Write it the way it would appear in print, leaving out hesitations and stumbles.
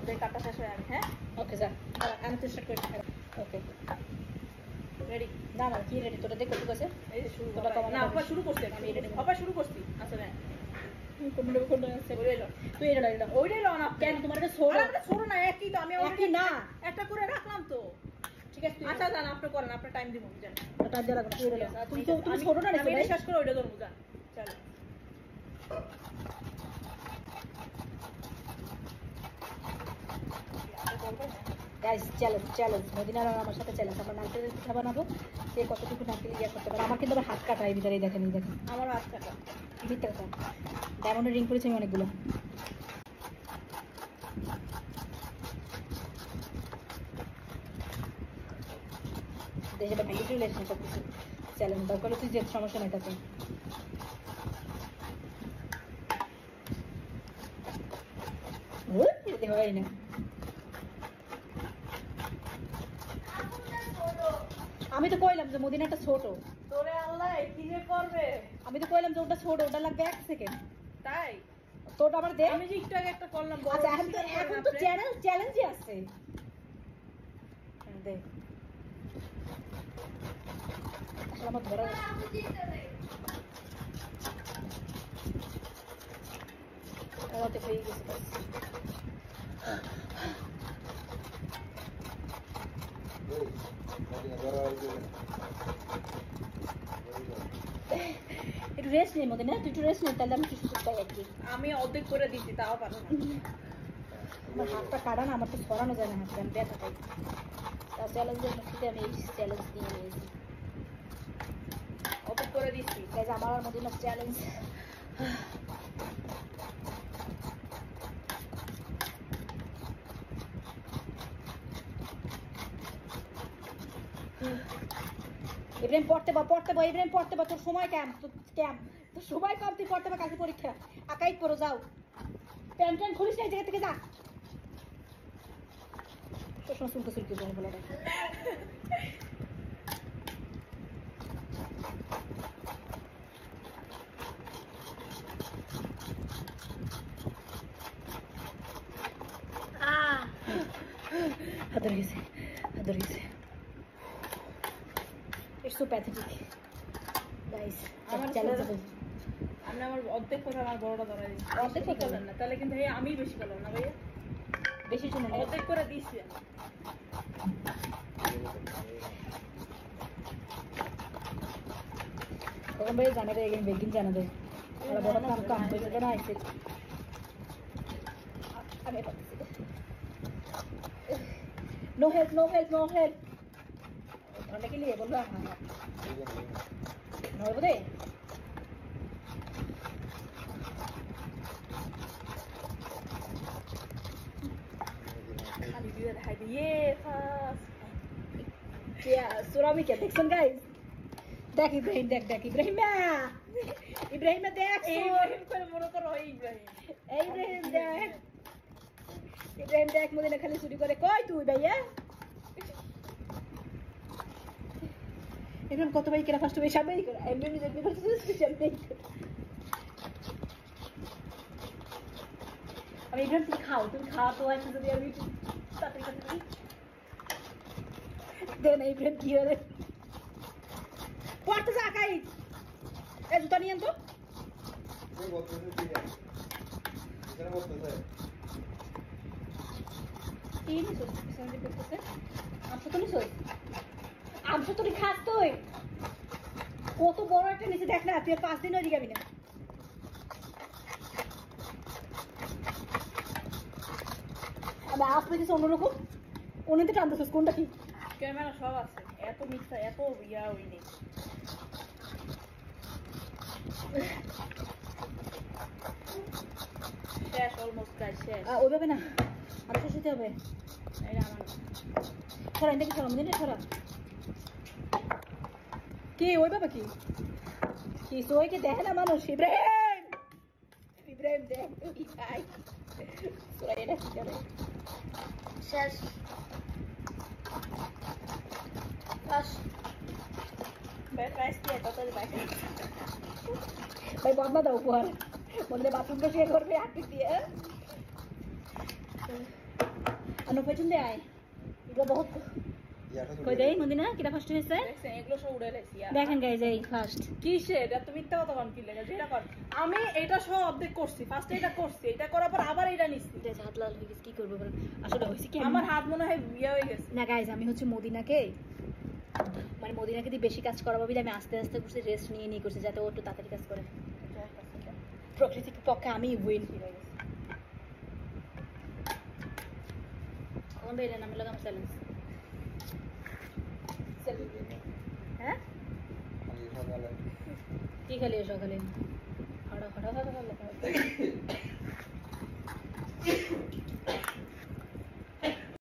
দেখ কাটা শেষ হয়ে আমি হ্যাঁ ওকে যা আমি তো স্টার্ট করছি ওকে রেডি না না কি রেডি তোরা দেখ কত আছে এই যে শুরু তোরা না আপা শুরু করছি আমি রেডি আপা শুরু করছি আচ্ছা না কোন আছে তুই এটা ওইটাই লো না কেন তোমার এটা ছোট আরে ছোট না একই তো আমি একই না একটা করে রাখলাম তো ঠিক আছে আচ্ছা জান আপনি করেন আপনার টাইম দিব জান টাইম দেওয়া লাগবে তুই তো তুমি ছোট না আমি শেষ করে ওইটা ধরবো জান চলো গাইস চ্যালেঞ্জ মদিনার আর আমার সাথে চ্যালেঞ্জ আমরা নারকেলের পিঠা বানাবো কে কতটুকু নারকেল ইয়া করতে পারে আমার কিন্তু আবার হাত কাটা এই ভিতরে দেখেন আমার হাত কাটা ভিতরে ডায়মন্ডের রিং করেছি আমি অনেকগুলো দেশে বা ভ্যালি চলে এসেছে সব কিছু চ্যালেঞ্জ দরকার তুই যে সমস্যা নাই তাতে হয় না আমি তো কইলাম যে মদিনাটা ছোট তোরে আল্লাহ কি যে করবে আমি তো কইলাম যে ওটা ছোট ওটা লাগবে 1 সেকেন্ড তাই তোটা আবার দে আমি যে একটু আগে একটা করলাম আচ্ছা এখন তো চ্যালেঞ্জই আছে দে আসলে আমার ধরা ওতে হয়ে গেছে একটু রেস্ট নেই মধ্যে না তুই একটু রেস্ট নেই তাহলে আমি কিছু পাই আর কি আমি অর্ধেক করে দিচ্ছি তাও পারো না আমার হাতটা কাটা না আমার তো সরানো যায় না হাতটা আমি ব্যথা পাই তা চ্যালেঞ্জের মধ্যে আমি এই চ্যালেঞ্জ নিয়ে নিয়েছি অর্ধেক করে দিচ্ছি গাইজ আমার আর মধ্যে চ্যালেঞ্জ ইব্রাহিম পড়তে বা ইব্রাহিম পড়তে বা তোর সময় তোর সময় কম তুই পড়তে বা কালকে পরীক্ষা আকাই পড়ো যাও প্যান্ট খুলিস না এই জায়গা থেকে যা তোর সময় শুনতে শুনতে যাই বলে হাত ধরে গেছে It's so pathetic. Guys, আমি আমার অর্ধেক করে আমার বড়টা ধরা দিচ্ছি অর্ধেক করলেন না তাহলে কিন্তু আমি বেশি করলাম না ভাইয়া বেশি শুনুন অর্ধেক করে দিচ্ছি তখন ভাই জানাবে বেগিন জানাবে ওরা বড় কাম করছে না আইসে আমি নো হেল্প অনেক লিয়ে বলবো নড়বো দে খালি দিয়ে দেখাই দিয়ে সুরামি কে দেখছেন গাইস দেখ ইব্রাহিম দেখ ইব্রাহিম দেখ মনে করো ইব্রাহিম দেখ মদিনা খালি চুরি করে কই তুই ভাইয়া ইব্রাহিম কত ভাই কেনা ফার্স্ট ভাই সামনেই করে ইব্রাহিম নিজে সামনেই করে আমি ইব্রাহিম তুমি খাও তো আছে যদি আমি তাড়াতাড়ি দেন ইব্রাহিম কি হলো পড়তে যা কাই এই জুতা নিয়েন তো আমসো তুই খাস তুই কত বড় একটা নিচে দেখ না তুই 5 দিন ওই যাবি না আমি আসবে দিস অন্যরকম অন্যতে টানতেছিস কোনটা কি ক্যামেরা সব আছে এত মিক্সা এত ইয়া ওই নেই শেষ অলমোস্ট গাইস শেষ ওইভাবে না আর তো শুতে হবে এটা আমার ছড়া এটা কি ছড়া মনে ছড়া কি ওইভাবে কি সইকে দেখে না মানুষ ইব্রাহিম দেখ তুই ভাই তোরা এটা কি করে শেষ বাস প্রাইস কি কত বাইক ভাই বদলা দাও উপহার বললে বাথরুম বসে করবে আটকে দিয়ে এখনো পর্যন্ত আয় এগুলো বহুত কই দেই মদিনা কিটা ফার্স্ট হয়েছে দেখছেন এগুলো সব উড়ে লাইছি দেখেন গাইজ এই ফার্স্ট কিসে এটা তুমি মিথ্যা কথা বল কি লাগে যেটা কর আমি এটা সব অর্ধেক করছি ফার্স্ট এটা করছি এটা করার পর আবার এটা নিছি এটা হাত লাল হয়ে গেছে কি করবো বলেন আসলে হয়েছে কি আমার হাত মনে হয় বিয়ে হয়ে গেছে না গাইজ আমি হচ্ছে মদিনাকে মানে মদিনাকে দিয়ে বেশি কাজ করাবো বলে আমি আস্তে আস্তে করছি রেস্ট নিয়ে নিয়ে করছি যাতে ও একটু তাড়াতাড়ি কাজ করে প্রকৃতির পক্ষে আমি উইন কোন বেরে নামে লাগাম চ্যালেঞ্জ হ্যাঁ কি খালি সকালে হাড়া হাড়া হাড়া